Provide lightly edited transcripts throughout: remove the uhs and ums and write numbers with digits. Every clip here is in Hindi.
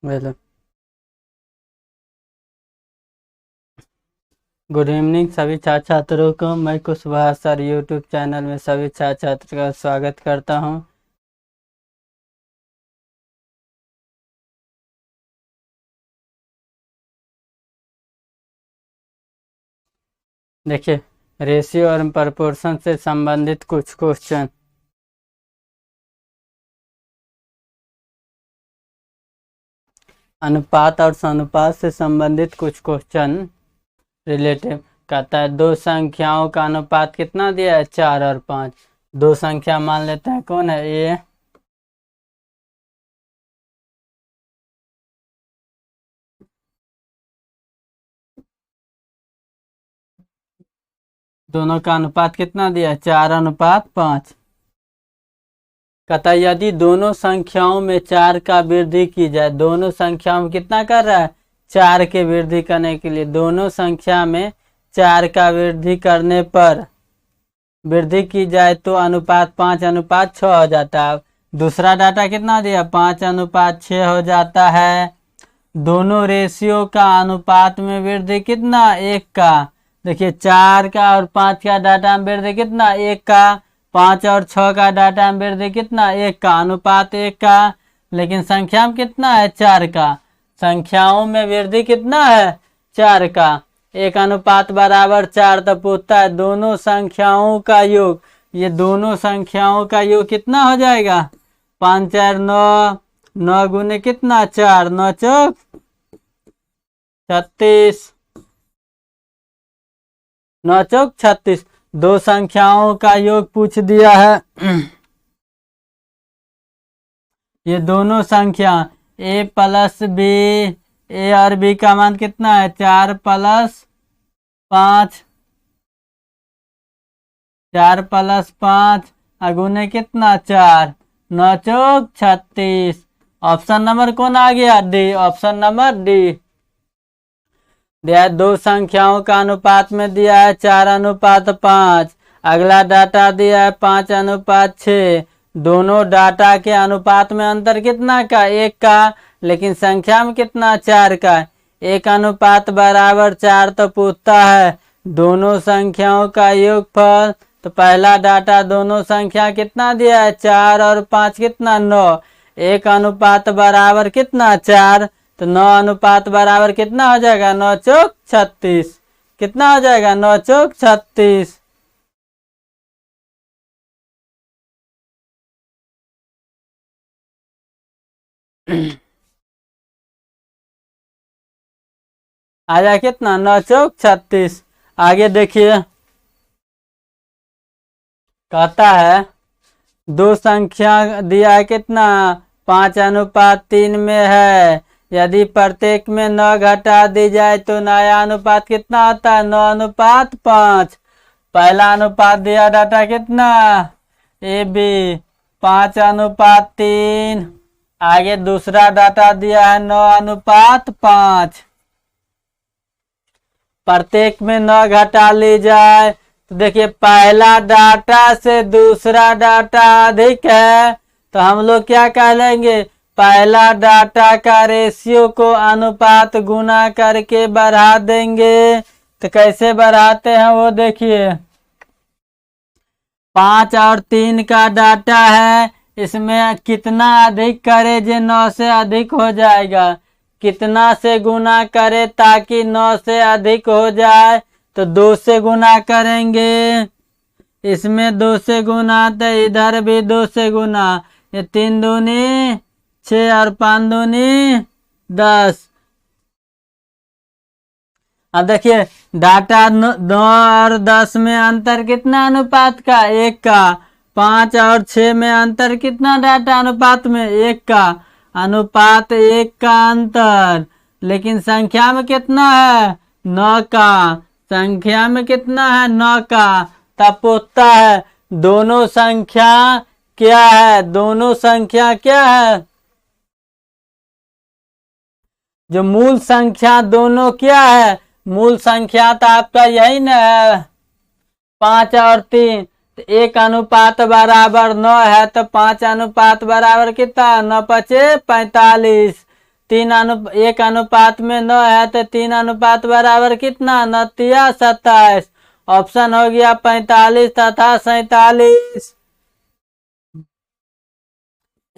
वेल गुड इवनिंग सभी छात्र छात्रों को। मैं कुशवाहा सर यूट्यूब चैनल में सभी छात्र छात्र का स्वागत करता हूं। देखिए, रेशियो और प्रोपोर्शन से संबंधित कुछ क्वेश्चन। अनुपात और अनुपात से संबंधित कुछ क्वेश्चन रिलेटिव कहता है दो संख्याओं का अनुपात कितना दिया है 4 और 5। दो संख्या मान लेते हैं, कौन है ए दोनों का अनुपात कितना दिया है 4:5। कहता है यदि दोनों संख्याओं में 4 का वृद्धि की जाए, दोनों संख्याओं में कितना कर रहा है 4 के वृद्धि करने के लिए, दोनों संख्या में 4 का वृद्धि करने पर वृद्धि की जाए तो अनुपात 5:6 हो जाता है। दूसरा डाटा कितना दिया 5:6 हो जाता है। दोनों रेशियो का अनुपात में वृद्धि कितना 1 का। देखिए 4 का और 5 का डाटा में वृद्धि कितना 1 का, 5 और 6 का डाटा में वृद्धि कितना 1 का, अनुपात 1 का। लेकिन संख्या में कितना है 4 का, संख्याओं में वृद्धि कितना है 4 का। 1:4 तो पूछता है दोनों संख्याओं का योग। ये दोनों संख्याओं का योग कितना हो जाएगा 5 4 9, 9 गुने कितना 4, 9 चौक 36, 9 चौक 36। दो संख्याओं का योग पूछ दिया है। ये दोनों संख्या a प्लस बी, ए और बी का मान कितना है 4 + 5, 4 + 5 अगुने कितना 4, 9 चौक 36। ऑप्शन नंबर कौन आ गया डी, ऑप्शन नंबर डी। दिया दो संख्याओं का अनुपात में दिया है 4:5। अगला डाटा दिया है 5:6। दोनों डाटा के अनुपात में अंतर कितना का 1 का, लेकिन संख्या में कितना 4 का। 1:4 तो पूछता है दोनों संख्याओं का योगफल। तो पहला डाटा दोनों संख्या कितना दिया है 4 और 5 कितना 9। 1:4 कितना 4, तो 9:4 कितना हो जाएगा 9 चौक 36। कितना हो जाएगा 9 चौक 36। आ जाए कितना 9 चौक 36। आगे देखिए, कहता है दो संख्या दिया है कितना 5:3 में है। यदि प्रत्येक में 9 घटा दी जाए तो नया अनुपात कितना आता है 9:5। पहला अनुपात दिया डाटा कितना ए बी 5:3। आगे दूसरा डाटा दिया है 9:5। प्रत्येक में 9 घटा ली जाए तो देखिए पहला डाटा से दूसरा डाटा अधिक है, तो हम लोग क्या कह लेंगे पहला डाटा का रेशियो को अनुपात गुना करके बढ़ा देंगे। तो कैसे बढ़ाते हैं वो देखिए, 5 और 3 का डाटा है, इसमें कितना अधिक करे जो 9 से अधिक हो जाएगा, कितना से गुना करे ताकि 9 से अधिक हो जाए। तो 2 से गुना करेंगे, इसमें 2 से गुना तो इधर भी 2 से गुना। ये 3 दूनी 6 और 5 दूनी 10। अब देखिए डाटा 9 और 10 में अंतर कितना अनुपात का 1 का। 5 और 6 में अंतर कितना डाटा अनुपात में 1 का, अनुपात 1 का अंतर। लेकिन संख्या में कितना है 9 का, संख्या में कितना है 9 का। तब पूछता है दोनों संख्या क्या है, दोनों संख्या क्या है, जो मूल संख्या दोनों क्या है, मूल संख्या तो आपका यही ना है 5 और 3। तो 1:9 है, तो 5 अनुपात बराबर कितना 9 × 5 = 45। 1 अनुपात में 9 है तो 3 अनुपात बराबर कितना, 9 तिया 27। ऑप्शन हो गया 45 तथा 47।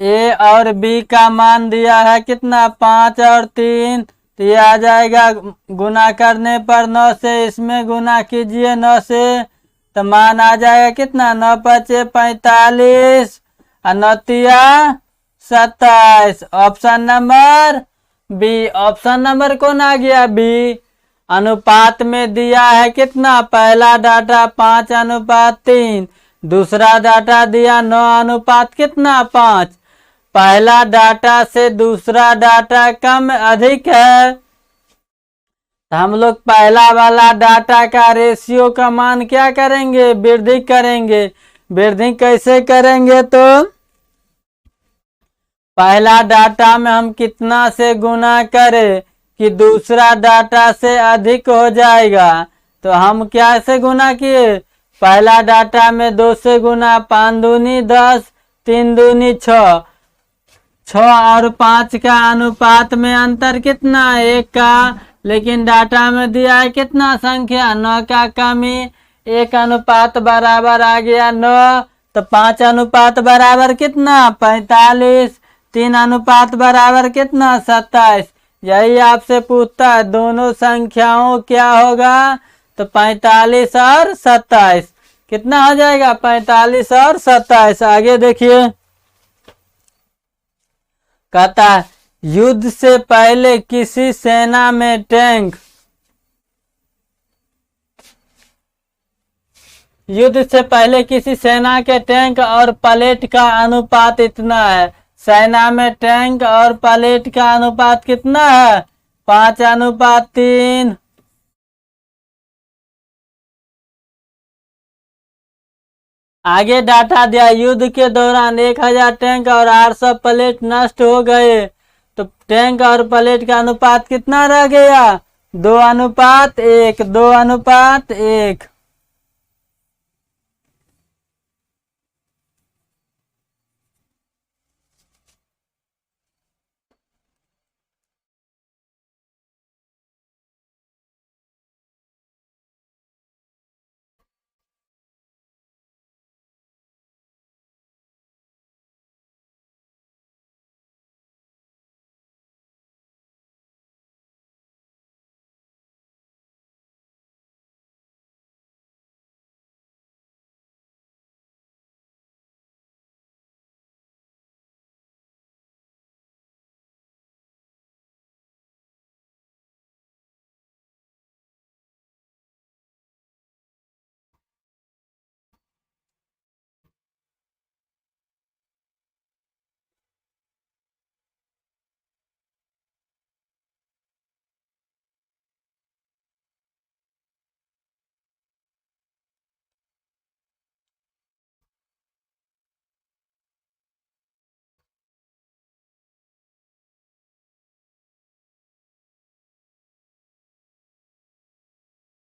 ए और बी का मान दिया है कितना, 5 और 3, तो ये आ जाएगा गुना करने पर 9 से, इसमें गुना कीजिए 9 से, तो मान आ जाएगा कितना, 9 पचे 45 और 9 तिया 27। Option number B. Option number कौन आ गया, बी। अनुपात में दिया है कितना, पहला डाटा 5 अनुपात 3, दूसरा डाटा दिया 9 अनुपात कितना 5। पहला डाटा से दूसरा डाटा कम अधिक है, तो हम लोग पहला वाला डाटा का रेशियो का मान क्या करेंगे, वृद्धि करेंगे। वृद्धि कैसे करेंगे, तो पहला डाटा में हम कितना से गुना करें कि दूसरा डाटा से अधिक हो जाएगा, तो हम क्या से गुना किए, पहला डाटा में 2 से गुना, 5 दूनी 10, 3 दूनी 6, 6 और 5 का अनुपात में अंतर कितना, 1 का, लेकिन डाटा में दिया है कितना संख्या, 9 का कमी, 1 अनुपात बराबर आ गया 9, तो 5 अनुपात बराबर कितना 45, 3 अनुपात बराबर कितना 27। यही आपसे पूछता है दोनों संख्याओं क्या होगा, तो 45 और 27 कितना हो जाएगा, 45 और 27। आगे देखिए, कहता है युद्ध से पहले किसी सेना में टैंक, युद्ध से पहले किसी सेना के टैंक और पलेट का अनुपात इतना है। सेना में टैंक और पलेट का अनुपात कितना है, 5 अनुपात 3। आगे डाटा दिया, युद्ध के दौरान 1000 टैंक और 800 प्लेट नष्ट हो गए, तो टैंक और प्लेट का अनुपात कितना रह गया, 2 अनुपात 1, 2 अनुपात 1।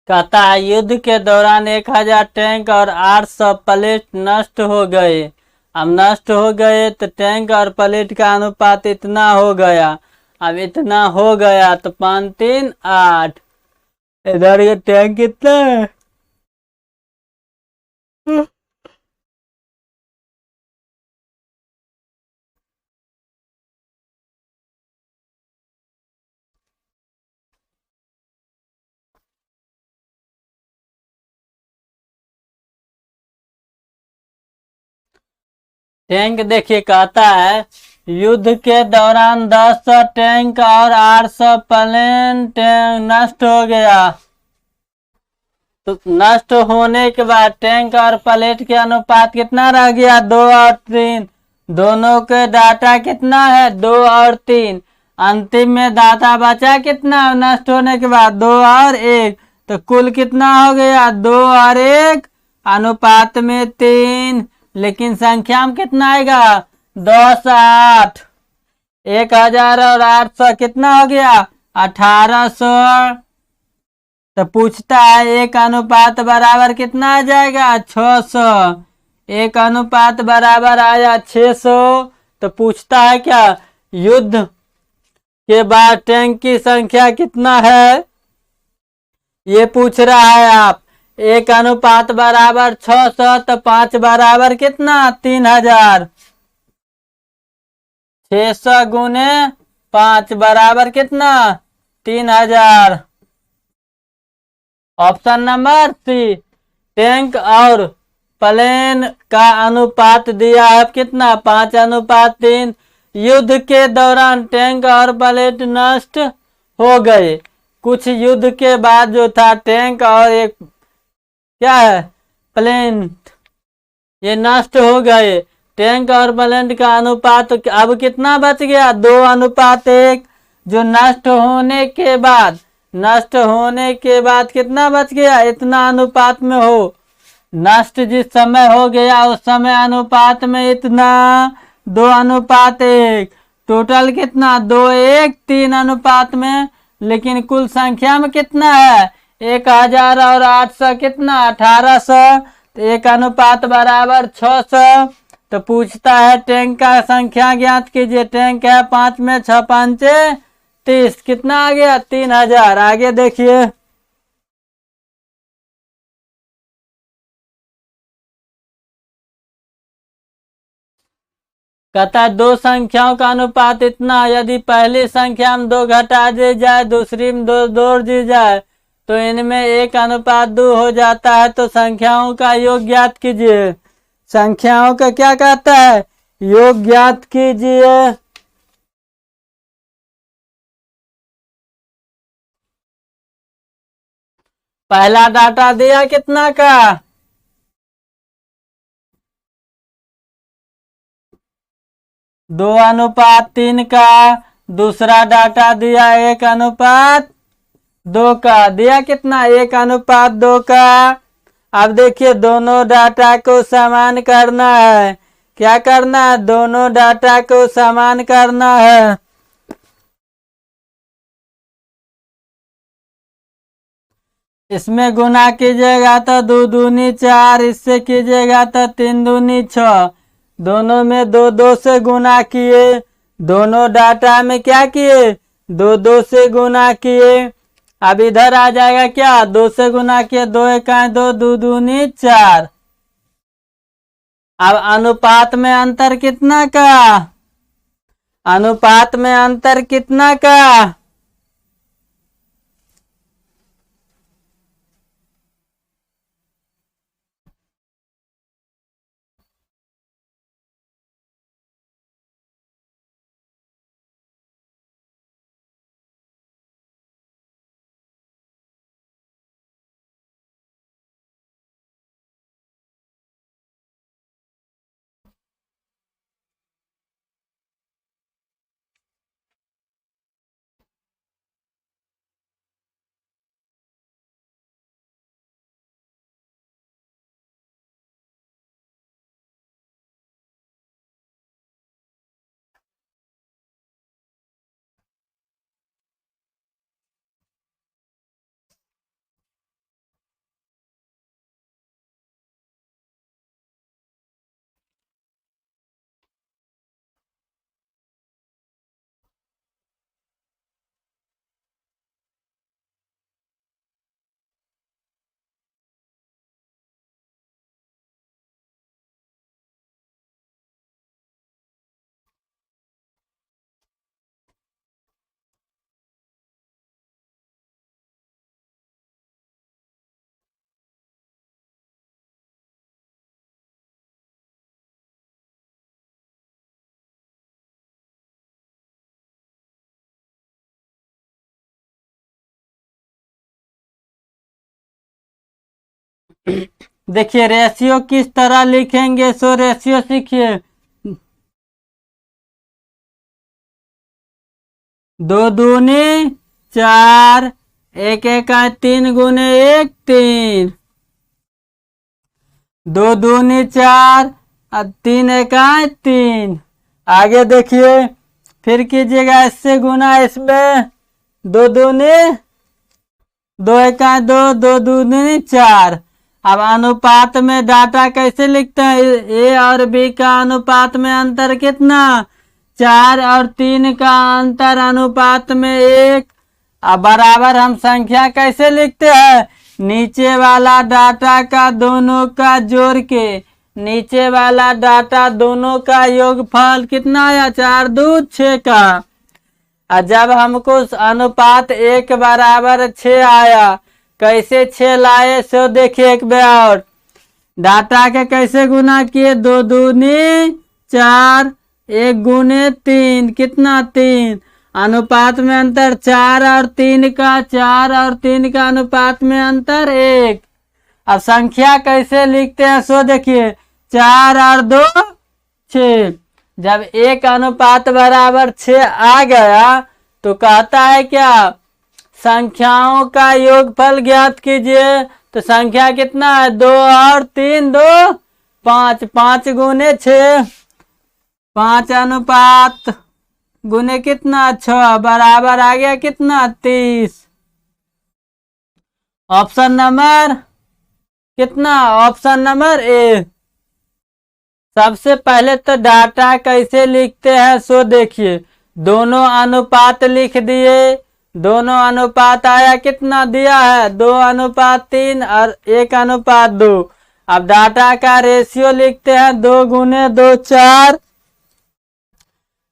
कहता है युद्ध के दौरान 1000 टैंक और 800 प्लेट नष्ट हो गए। अब नष्ट हो गए तो टैंक और प्लेट का अनुपात इतना हो गया। अब इतना हो गया तो 5 3 8, इधर ये टैंक कितना है, टैंक देखिए कहता है युद्ध के दौरान 10 टैंक और 800 प्लेन टैंक नष्ट हो गया। तो नष्ट होने के बाद टैंक और प्लेट के अनुपात कितना रह गया, 2 और 3। दोनों के डाटा कितना है, 2 और 3। अंतिम में डाटा बचा कितना नष्ट होने के बाद, 2 और 1। तो कुल कितना हो गया, 2 और 1 अनुपात में 3। लेकिन संख्या में कितना आएगा, 10 8, 1000 और 800 कितना हो गया, 1800। तो पूछता है एक अनुपात बराबर कितना आ जाएगा, 600। एक अनुपात बराबर आया 600। तो पूछता है क्या, युद्ध के बाद टैंक की संख्या कितना है ये पूछ रहा है आप। 1 अनुपात बराबर 600 तो 5 बराबर कितना 3000। 600 गुने 5 बराबर कितना 3000। Option number C. टैंक और प्लेन का अनुपात दिया है कितना 5:3। युद्ध के दौरान टैंक और प्लेन नष्ट हो गए। कुछ युद्ध के बाद जो था टैंक और एक क्या है प्लेन ये नष्ट हो गए। टैंक और प्लेन का अनुपात अब कितना बच गया 2:1। जो नष्ट होने के बाद कितना बच गया इतना अनुपात में हो। नष्ट जिस समय हो गया उस समय अनुपात में इतना 2:1। टोटल कितना 2:1 3 अनुपात में। लेकिन कुल संख्या में कितना है 1000 और 800 कितना 1800। तो 1 अनुपात बराबर 600। तो पूछता है टैंक का संख्या ज्ञात कीजिए। टैंक है 5 में 6 5 30 कितना आ गया 3000। आगे देखिए कहता है 2 संख्याओं का अनुपात इतना। यदि पहली संख्या में 2 घटा दी जाए दूसरी में 2 जोड़ दी जाए तो इनमें 1:2 हो जाता है। तो संख्याओं का योग ज्ञात कीजिए। संख्याओं का क्या कहता है योग ज्ञात कीजिए। पहला डाटा दिया कितना का 2:3 का। दूसरा डाटा दिया 1:2 का। दिया कितना 1:2 का। अब देखिए दोनों डाटा को समान करना है। क्या करना है दोनों डाटा को समान करना है। इसमें गुना कीजिएगा तो 2 दूनी 4। इससे कीजिएगा तो 3 दूनी 6। दोनों में 2 2 से गुना किए। दोनों डाटा में क्या किए 2 2 से गुना किए। अब इधर आ जाएगा क्या 2 से गुना किए 2 1 2 2 दूनी 4। अब अनुपात में अंतर कितना का अनुपात में अंतर कितना का देखिए रेशियो किस तरह लिखेंगे। सो रेशियो सीखिए 2 दूनी 4 1 1 3 गुने 1 3। 2 दूनी 4 और 3 1 3। आगे देखिए फिर कीजिएगा इससे गुना इसमें 2 दूनी 2 1 2 2 दूनी 4। अब अनुपात में डाटा कैसे लिखते हैं ए और बी का अनुपात में अंतर कितना 4 और 3 का अंतर अनुपात में 1। अब बराबर हम संख्या कैसे लिखते हैं, नीचे वाला डाटा का दोनों का जोड़ के नीचे वाला डाटा दोनों का योगफल कितना आया, 4 दूनी 6 का। और जब हमको अनुपात 1 बराबर 6 आया, कैसे 6 लाए सो देखिए एक बार और। डाटा के कैसे गुना किए, 2 दूनी 4, 1 गुने 3 कितना 3। अनुपात में अंतर 4 और 3 का, 4 और 3 का अनुपात में अंतर 1। अब संख्या कैसे लिखते हैं सो देखिए, 4 और 2 6। जब 1 अनुपात बराबर 6 आ गया तो कहता है क्या, संख्याओं का योगफल ज्ञात कीजिए। तो संख्या कितना है, 2 और 3 2 5, 5 गुने 6, 5 अनुपात गुने कितना 6 बराबर आ गया कितना 30। ऑप्शन नंबर कितना, ऑप्शन नंबर ए। सबसे पहले तो डाटा कैसे लिखते हैं सो देखिए, दोनों अनुपात लिख दिए। दोनों अनुपात आया कितना दिया है, 2 अनुपात 3 और 1 अनुपात 2। अब डाटा का रेशियो लिखते हैं, 2 गुने 2 4,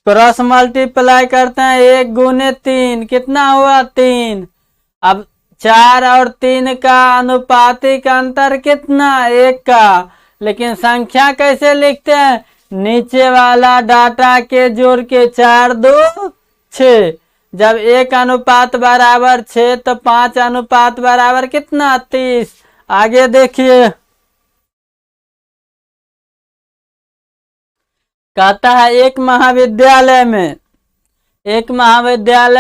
क्रॉस मल्टीप्लाई करते हैं, 1 गुने 3 कितना हुआ 3। अब 4 और 3 का अनुपातिक अंतर कितना, 1 का। लेकिन संख्या कैसे लिखते हैं, नीचे वाला डाटा के जोड़ के 4 2 6। जब 1 अनुपात बराबर 6 तो 5 अनुपात बराबर कितना 30। आगे देखिए, कहता है एक महाविद्यालय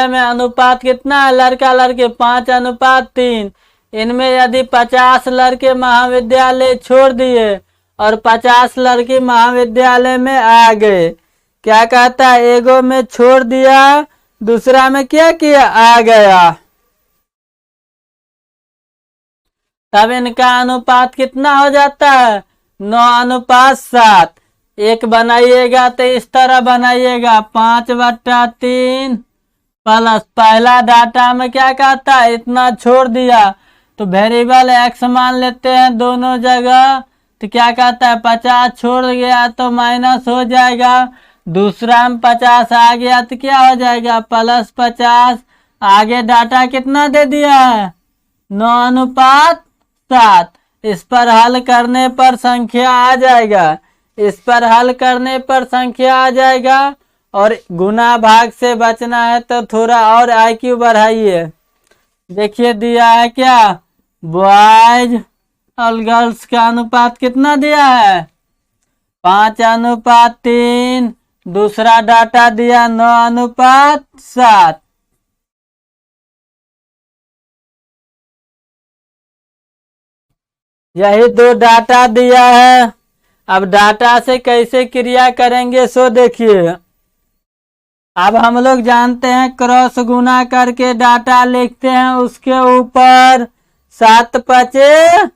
में अनुपात कितना है, लड़का लड़के 5 अनुपात 3। इनमें यदि 50 लड़के महाविद्यालय छोड़ दिए और 50 लड़के महाविद्यालय में आ गए, क्या कहता है, एगो में छोड़ दिया, दूसरा में क्या किया, आ गया, तब इनका अनुपात कितना हो जाता है, 9 अनुपात 7। एक बनाइएगा तो इस तरह बनाइएगा, 5/3 प्लस पहला डाटा में क्या कहता है, इतना छोड़ दिया तो वेरिएबल x मान लेते हैं दोनों जगह। तो क्या कहता है, 50 छोड़ गया तो माइनस हो जाएगा, दूसरा में 50 आ गया तो क्या हो जाएगा +50। आगे डाटा कितना दे दिया है, 9 अनुपात 7। इस पर हल करने पर संख्या आ जाएगा, इस पर हल करने पर संख्या आ जाएगा। और गुना भाग से बचना है तो थोड़ा और IQ बढ़ाइए। देखिए दिया है क्या, बॉयज और गर्ल्स का अनुपात कितना दिया है, 5 अनुपात 3। दूसरा डाटा दिया 9 अनुपात 7। यही 2 डाटा दिया है। अब डाटा से कैसे क्रिया करेंगे सो देखिए। अब हम लोग जानते हैं क्रॉस गुना करके डाटा लिखते हैं, उसके ऊपर 7 × 5 =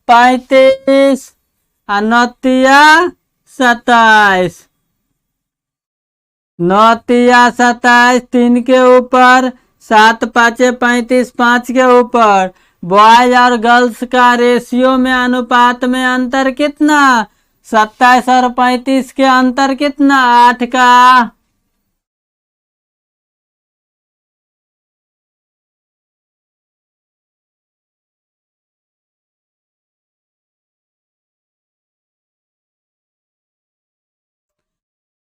35 और 9 × 27, 9 × 27, 3 के ऊपर 7 × 5 = 35, 5 के ऊपर। बॉयज और गर्ल्स का रेशियो में अनुपात में अंतर कितना, 27 और 35 के अंतर कितना, 8 का।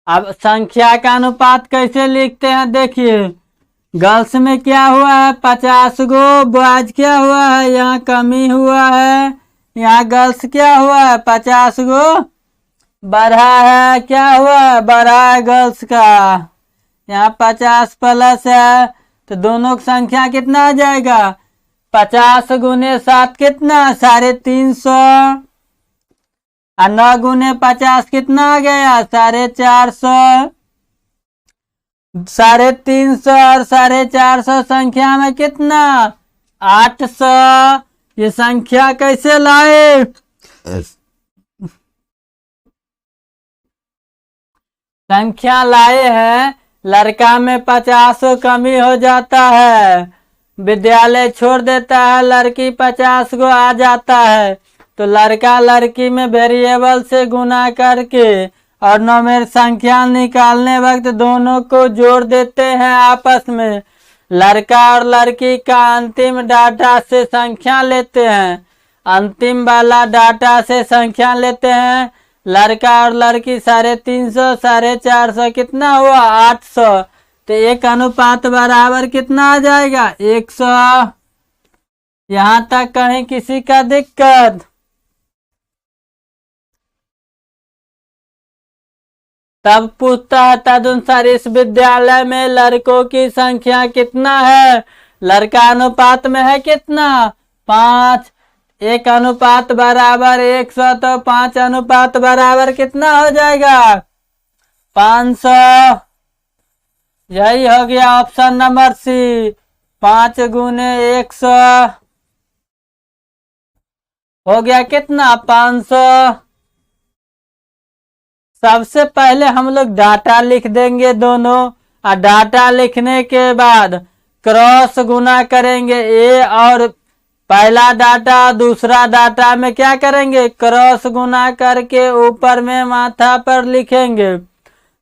अब संख्या का अनुपात कैसे लिखते हैं देखिए, गर्ल्स में क्या हुआ है 50 गो, बॉयज क्या हुआ है, यहाँ कमी हुआ है, यहाँ गर्ल्स क्या हुआ है 50 गो बढ़ा है, क्या हुआ है बढ़ा है गर्ल्स का। यहाँ 50 प्लस है तो दोनों की संख्या कितना आ जाएगा, 50 × 7 कितना 350, और 9 × 50 कितना आ गया 450। 350 और 450 संख्या में कितना 800। ये संख्या कैसे लाए, संख्या लाए हैं, लड़का में 50 कमी हो जाता है, विद्यालय छोड़ देता है, लड़की 50 को आ जाता है। तो लड़का लड़की में वेरिएबल से गुना करके और नंबर संख्या निकालने वक्त दोनों को जोड़ देते हैं आपस में। लड़का और लड़की का अंतिम डाटा से संख्या लेते हैं, अंतिम वाला डाटा से संख्या लेते हैं। लड़का और लड़की 350, 450 कितना हुआ 800। तो एक अनुपात बराबर कितना आ जाएगा 100। यहां तक कहीं किसी का दिक्कत? तब पूछता है तदनुसार इस विद्यालय में लड़कों की संख्या कितना है। लड़का अनुपात में है कितना 5, एक अनुपात बराबर 100, तो 5 अनुपात बराबर कितना हो जाएगा 500। यही हो गया ऑप्शन नंबर सी, 5 गुने 100 हो गया कितना 500। सबसे पहले हम लोग डाटा लिख देंगे दोनों, और डाटा लिखने के बाद क्रॉस गुना करेंगे। ए और पहला डाटा दूसरा डाटा में क्या करेंगे क्रॉस गुना करके ऊपर में माथा पर लिखेंगे,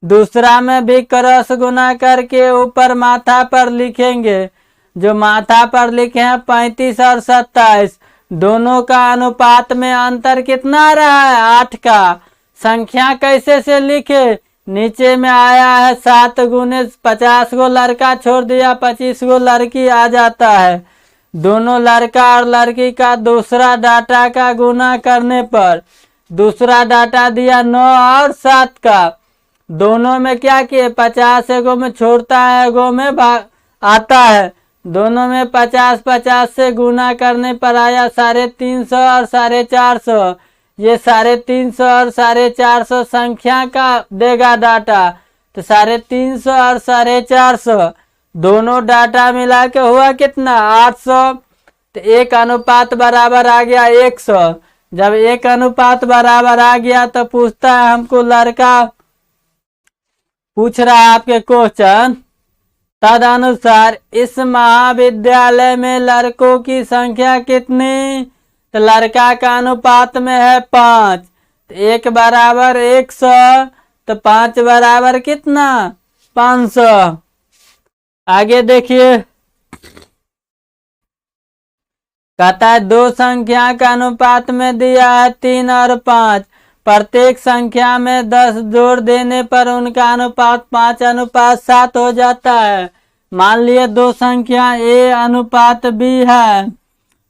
दूसरा में भी क्रॉस गुना करके ऊपर माथा पर लिखेंगे। जो माथा पर लिखे हैं 35 और 27, दोनों का अनुपात में अंतर कितना आ रहा है 8 का। संख्या कैसे से लिखे, नीचे में आया है 7 गुने 50 को लड़का छोड़ दिया 25 को लड़की आ जाता है। दोनों लड़का और लड़की का दूसरा डाटा का गुना करने पर दूसरा डाटा दिया 9 और 7 का। दोनों में क्या किए 50 एगो में छोड़ता है एगो में आता है, दोनों में 50 50 से गुना करने पर आया 350 और 450। ये 350 और 450 संख्या का देगा डाटा। तो 350 और 450 दोनों डाटा मिला के हुआ कितना 800। तो एक अनुपात बराबर आ गया 100। जब एक अनुपात बराबर आ गया तो पूछता है हमको लड़का पूछ रहा है आपके क्वेश्चन, तदनुसार इस महाविद्यालय में लड़कों की संख्या कितनी। तो लड़का का अनुपात में है 5, तो 1 बराबर 100, तो 5 बराबर कितना 500। आगे देखिए कहता है दो संख्या का अनुपात में दिया है 3 और 5, प्रत्येक संख्या में 10 जोड़ देने पर उनका अनुपात 5:7 हो जाता है। मान लिए दो संख्या ए अनुपात बी है।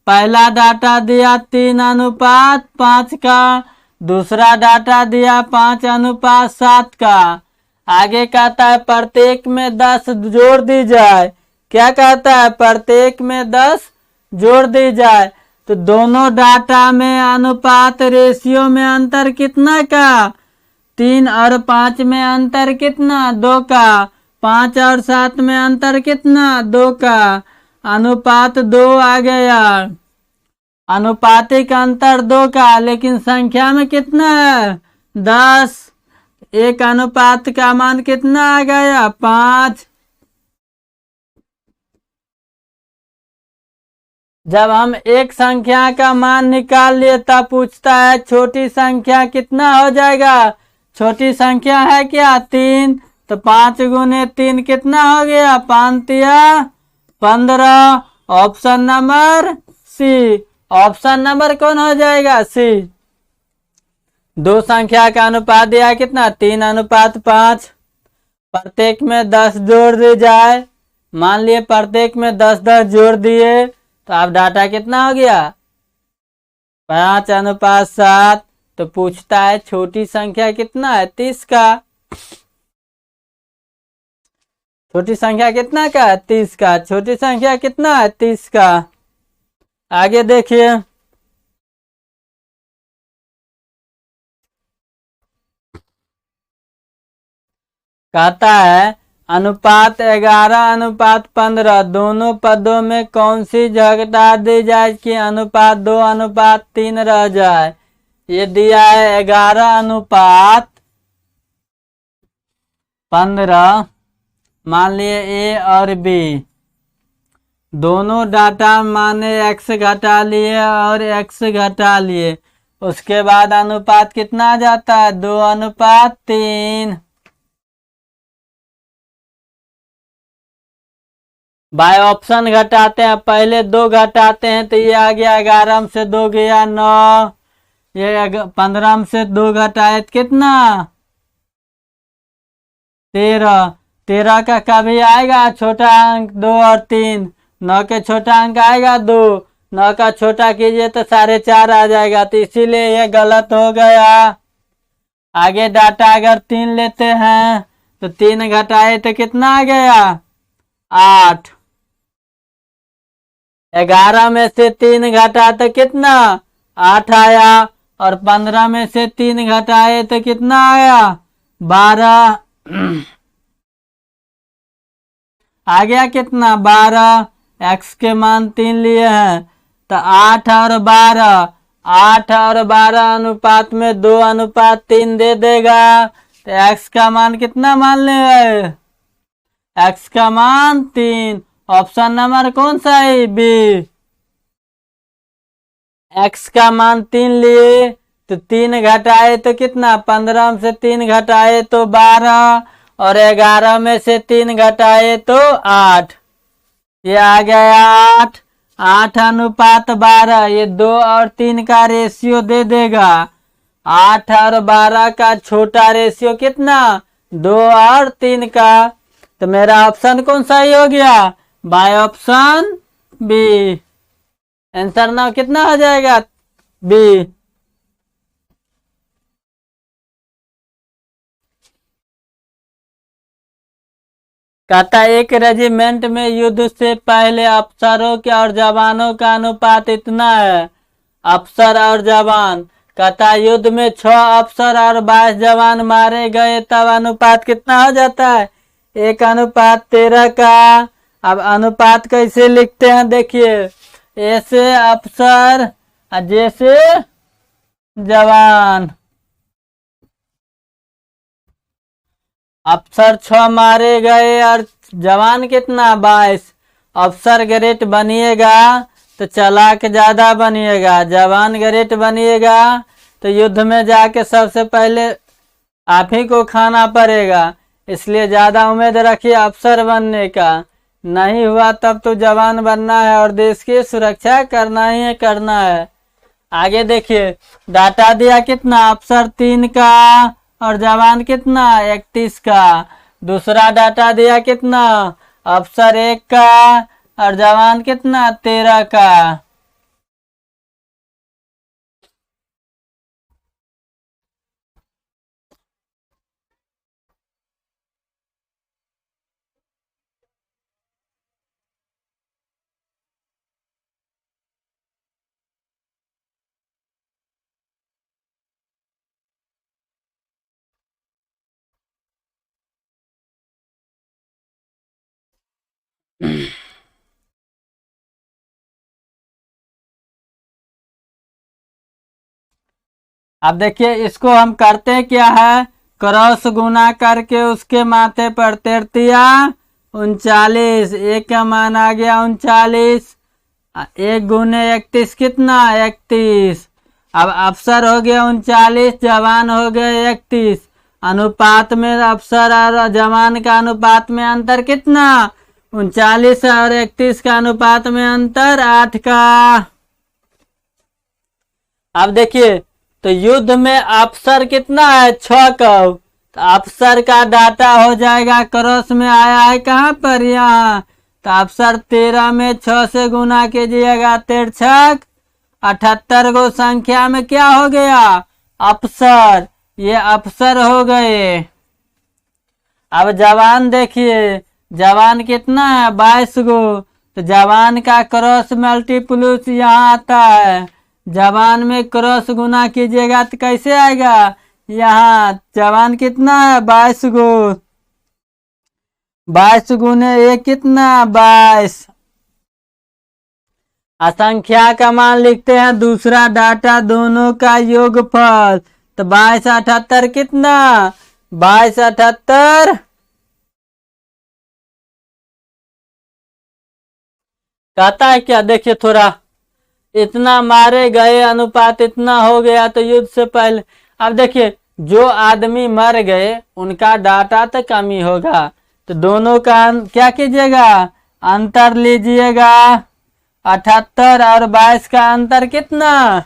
पहला डाटा दिया 3:5 का, दूसरा डाटा दिया 5:7 का। आगे कहता है प्रत्येक में 10 जोड़ दी जाए। क्या कहता है प्रत्येक में 10 जोड़ दी जाए। तो दोनों डाटा में अनुपात रेशियो में अंतर कितना का 3 और 5 में अंतर कितना 2 का, 5 और 7 में अंतर कितना 2 का, अनुपात 2 आ गया। अनुपातिक अंतर 2 का, लेकिन संख्या में कितना है 10। एक अनुपात का मान कितना आ गया 5। जब हम एक संख्या का मान निकाल लिए तब पूछता है छोटी संख्या कितना हो जाएगा। छोटी संख्या है क्या 3, तो 5 गुने 3 कितना हो गया 5×3 15। Option number C, option number कौन हो जाएगा सी। दो संख्या का अनुपात दिया कितना 3:5, प्रत्येक में 10 जोड़ दी जाए। मान लिए प्रत्येक में 10 जोड़ दिए तो अब डाटा कितना हो गया 5:7। तो पूछता है छोटी संख्या कितना है 30 का। छोटी संख्या कितना का 30 का, छोटी संख्या कितना है 30 का। आगे देखिए कहता है अनुपात 11:15 दोनों पदों में कौन सी घटा दी जाए कि अनुपात 2:3 रह जाए। ये दिया है 11:15 15। मान लिए ए और बी दोनों डाटा माने x घटा लिए और x घटा लिए, उसके बाद अनुपात कितना आ जाता है 2:3। बाय ऑप्शन घटाते हैं, पहले 2 घटाते हैं तो ये आ गया 11 में से 2 गया 9, ये 15 में से 2 घटाए तो कितना 13। 13 का कभी आएगा छोटा अंक 2 और 3, 9 के छोटा अंक आएगा 2, 9 का छोटा कीजिए तो 4.5 आ जाएगा, तो इसीलिए ये गलत हो गया। आगे डाटा अगर 3 लेते हैं तो 3 घटाए तो कितना आ गया 8। 11 में से 3 घटा तो कितना 8 आया, और 15 में से 3 घटाए तो कितना आया 12। आ गया कितना 12। x के मान 3 लिए हैं तो 8 और 12, 8 और 12 अनुपात में 2:3 दे देगा, तो x का मान कितना मान ले x का मान 3। ऑप्शन नंबर कौन सा है बी। x का मान 3 लिए तो 3 घटाए तो कितना 15 में से 3 घटाए तो 12, और 11 में से 3 घटाए तो 8, ये आ गया 8। 8 अनुपात 12, ये 2 और 3 का रेशियो दे देगा। 8 और 12 का छोटा रेशियो कितना 2 और 3 का, तो मेरा ऑप्शन कौन सा ही हो गया by option B. Answer now कितना हो जाएगा बी। कहता एक रेजिमेंट में युद्ध से पहले अफसरों के और जवानों का अनुपात इतना है, अफसर और जवान। कहता युद्ध में 6 अफसर और 22 जवान मारे गए, तब अनुपात कितना हो जाता है 1:13 का। अब अनुपात कैसे लिखते हैं देखिए, ए से अफसर और जे से जवान। अफसर 6 मारे गए और जवान कितना 22। अफसर ग्रेट बनिएगा तो चालाक ज्यादा बनिएगा, जवान ग्रेट बनिएगा तो युद्ध में जाके सबसे पहले आप ही को खाना पड़ेगा, इसलिए ज्यादा उम्मीद रखिए अफसर बनने का। नहीं हुआ तब तो जवान बनना है और देश की सुरक्षा करना ही करना है। आगे देखिए डाटा दिया कितना अफसर 3 का और जवान कितना 31 का। दूसरा डाटा दिया कितना अफसर 1 का और जवान कितना 13 का। अब देखिए इसको हम करते क्या है, क्रॉस गुना करके उसके माथे पर 39 एक का मान आ गया 39, 1 गुने 31 कितना 31। अब अफसर हो गया 39, जवान हो गए 31। अनुपात में अफसर और जवान का अनुपात में अंतर कितना 39 और 31 का अनुपात में अंतर 8 का। अब देखिए तो युद्ध में अफसर कितना है 6 का, तो अफसर का डाटा हो जाएगा क्रॉस में आया है कहाँ पर यहाँ, तो अफसर 13 में 6 से गुना कीजिएगा 13 78 गो संख्या में क्या हो गया अफसर, ये अफसर हो गए। अब जवान देखिए जवान कितना है 22 गो, तो जवान का क्रॉस मल्टीप्लस यहाँ आता है, जवान में क्रॉस गुना कीजिएगा तो कैसे आएगा, यहाँ जवान कितना है 22 गो, 22 गुने 1 कितना 22। असंख्या का मान लिखते हैं दूसरा डाटा दोनों का योगफल, तो 22 78 कितना 22 78 कहता है क्या, देखिए थोड़ा, इतना मारे गए अनुपात इतना हो गया तो युद्ध से पहले। अब देखिए जो आदमी मर गए उनका डाटा तो कम ही होगा, तो दोनों का क्या कीजिएगा, अंतर लीजिएगा। 78 और 22 का अंतर कितना,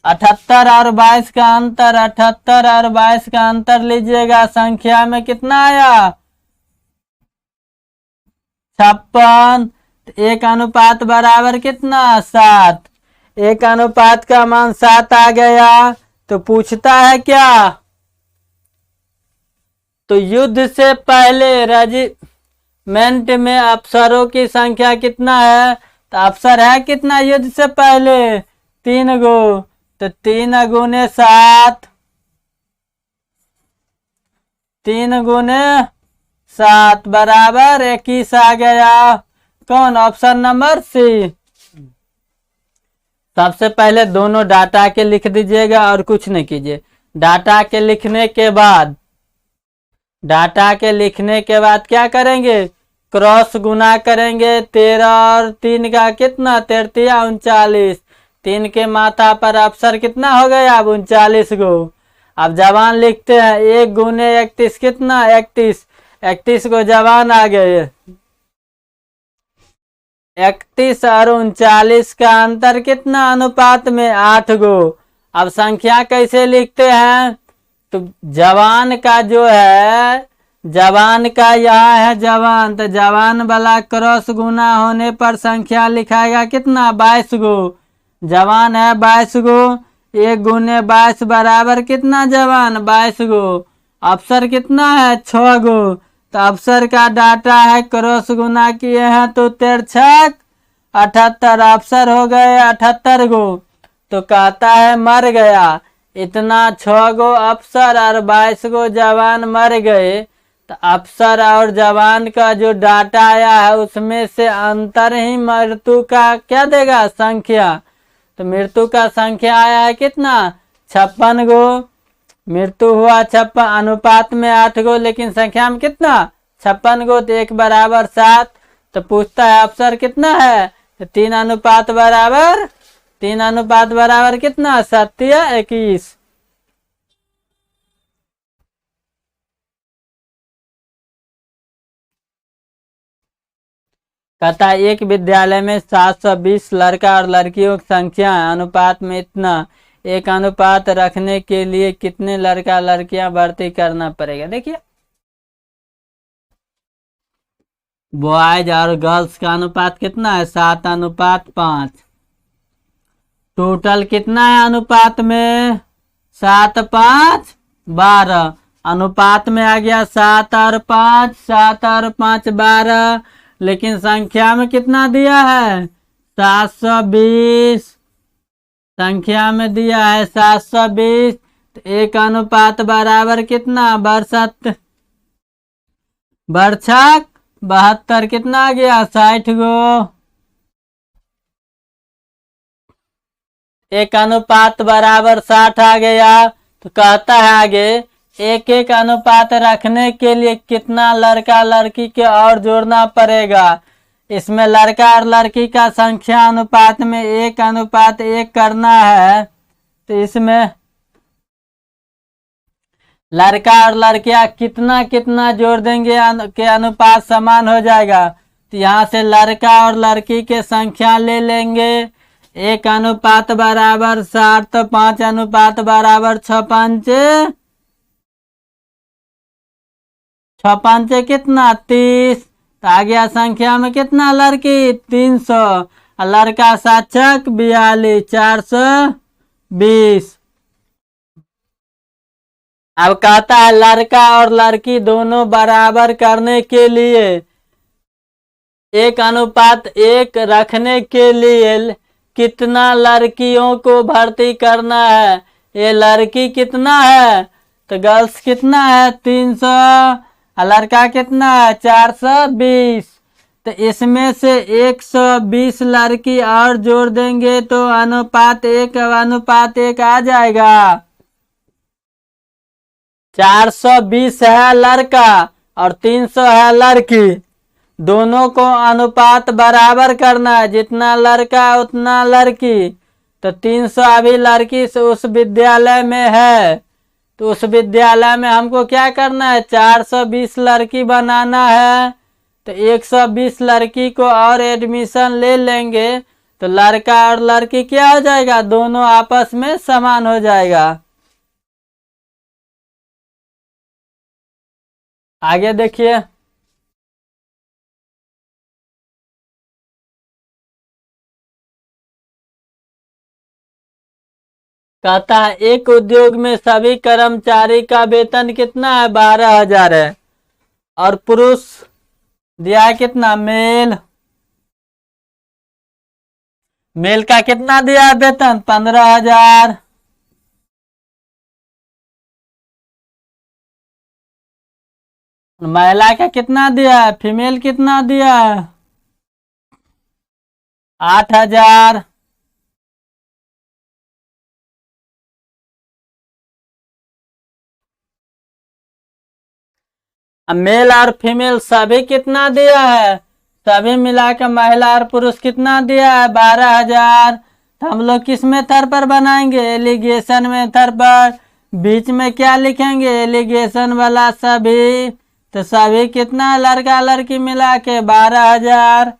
78 और 22 का अंतर, 78 और 22 का अंतर लीजिएगा, संख्या में कितना आया, 56। एक अनुपात बराबर कितना, 7। एक अनुपात का मान 7 आ गया तो पूछता है क्या, तो युद्ध से पहले रेजिमेंट में अफसरों की संख्या कितना है, तो अफसर है कितना युद्ध से पहले, 3 गो, तो 3 गुने 7, 3 गुने 7 बराबर 21 आ गया। कौन, ऑप्शन नंबर सी। सबसे पहले दोनों डाटा के लिख दीजिएगा और कुछ नहीं कीजिए। डाटा के लिखने के बाद क्या करेंगे, क्रॉस गुना करेंगे। 13 और 3 का कितना, 13 39, 3 के माथा पर अफसर कितना हो गया, अब 39 गो। अब जवान लिखते हैं, 1 गुने 31 कितना, 31, 31 को जवान आ गए। 31 और 39 का अंतर कितना अनुपात में, 8 गो। अब संख्या कैसे लिखते हैं, तो जवान का जो है, जवान का यहाँ है जवान, तो जवान वाला क्रॉस गुना होने पर संख्या लिखाएगा कितना, 22 गो। जवान है 22 गो, 1 गुने 22 बराबर कितना, जवान 22 गो। अफसर कितना है, 6 गो, तो अफसर का डाटा है, क्रॉस गुना किए हैं तो 13 78, अफसर हो गए 78 गो। तो कहता है मर गया इतना, 6 गो अफसर और 22 गो जवान मर गए, तो अफसर और जवान का जो डाटा आया है उसमें से अंतर ही मृत्यु का क्या देगा, संख्या। तो मृत्यु का संख्या आया है कितना, 56 गो। मृत्यु हुआ 56, अनुपात में 8 गो, लेकिन संख्या में कितना, 56 गो, तो 1 बराबर 7। तो पूछता है अफसर कितना है, तो 3 अनुपात बराबर कितना, 7 या 21। कहता है एक विद्यालय में 720 लड़का और लड़कियों की संख्या है, अनुपात में इतना, एक अनुपात रखने के लिए कितने लड़का लड़कियां भर्ती करना पड़ेगा। देखिए बॉयज और गर्ल्स का अनुपात कितना है, 7:5। टोटल कितना है अनुपात में, 7 5 12। अनुपात में आ गया 7 और 5, 7 और 5 12, लेकिन संख्या में कितना दिया है, 720। संख्या में दिया है 720, तो एक अनुपात बराबर कितना, 62 बरछक 72 कितना आ गया, 60 गो। एक अनुपात बराबर 60 आ गया। तो कहता है आगे, एक एक अनुपात रखने के लिए कितना लड़का लड़की के और जोड़ना पड़ेगा। इसमें लड़का और लड़की का संख्या अनुपात में 1:1 करना है, तो इसमें लड़का और लड़कियां कितना कितना जोड़ देंगे के अनुपात समान हो जाएगा। तो यहाँ से लड़का और लड़की के संख्या ले लेंगे, 1 अनुपात बराबर 60, तो 5 अनुपात बराबर 6 5 कितना, 30। तो आ गया संख्या में कितना लड़की, 300, और लड़का 7 42, 420। अब कहता है लड़का और लड़की दोनों बराबर करने के लिए 1:1 रखने के लिए कितना लड़कियों को भर्ती करना है। ये लड़की कितना है, तो गर्ल्स कितना है, 300, और लड़का कितना है, 420। तो इसमें से 120 लड़की और जोड़ देंगे तो अनुपात 1:1 आ जाएगा। 420 है लड़का और 300 है लड़की, दोनों को अनुपात बराबर करना है, जितना लड़का उतना लड़की। तो 300 अभी लड़की से उस विद्यालय में है, तो उस विद्यालय में हमको क्या करना है, 420 लड़की बनाना है। तो 120 लड़की को और एडमिशन ले लेंगे, तो लड़का और लड़की क्या हो जाएगा, दोनों आपस में समान हो जाएगा। आगे देखिए, कहता है एक उद्योग में सभी कर्मचारी का वेतन कितना है, 12,000 है। और पुरुष दिया है कितना, मेल का कितना दिया है वेतन, 15,000। महिला का कितना दिया है, फीमेल कितना दिया है, 8,000। मेल और फीमेल सभी कितना दिया है, सभी मिलाकर महिला और पुरुष कितना दिया है, 12,000। तो हम लोग किस मेथड पर बनाएंगे, एलिगेशन मेथड पर। बीच में क्या लिखेंगे, एलिगेशन वाला सभी। तो सभी कितना, लड़का लड़की मिला के 12,000।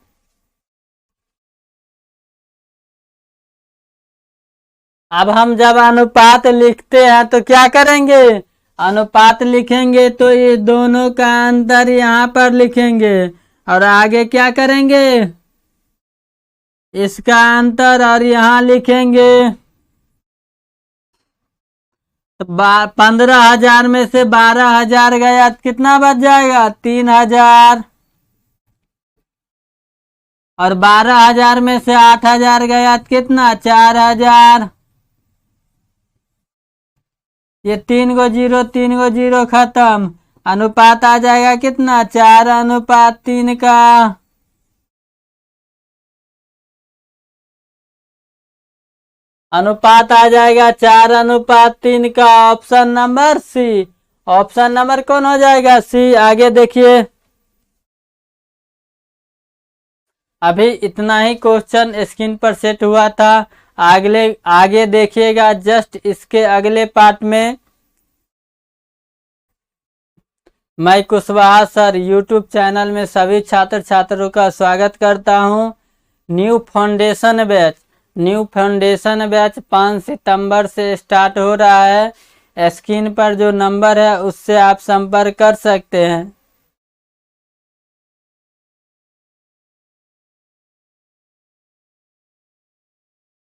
अब हम जब अनुपात लिखते हैं तो क्या करेंगे, अनुपात लिखेंगे तो ये दोनों का अंतर यहाँ पर लिखेंगे, और आगे क्या करेंगे, इसका अंतर और यहाँ लिखेंगे। तो 15,000 में से 12,000 गया तो कितना बच जाएगा, 3,000। और 12,000 में से 8,000 गया तो कितना, 4,000। ये 3 गो जीरो खत्म। अनुपात आ जाएगा कितना, 4:3 का। अनुपात आ जाएगा 4:3 का। Option number C. Option number कौन हो जाएगा, सी। आगे देखिए, अभी इतना ही क्वेश्चन स्क्रीन पर सेट हुआ था। आगे देखिएगा, जस्ट इसके अगले पार्ट में मैं कुशवाहा सर यूट्यूब चैनल में सभी छात्र छात्रों का स्वागत करता हूं। न्यू फाउंडेशन बैच 5 सितंबर से स्टार्ट हो रहा है। स्क्रीन पर जो नंबर है उससे आप संपर्क कर सकते हैं।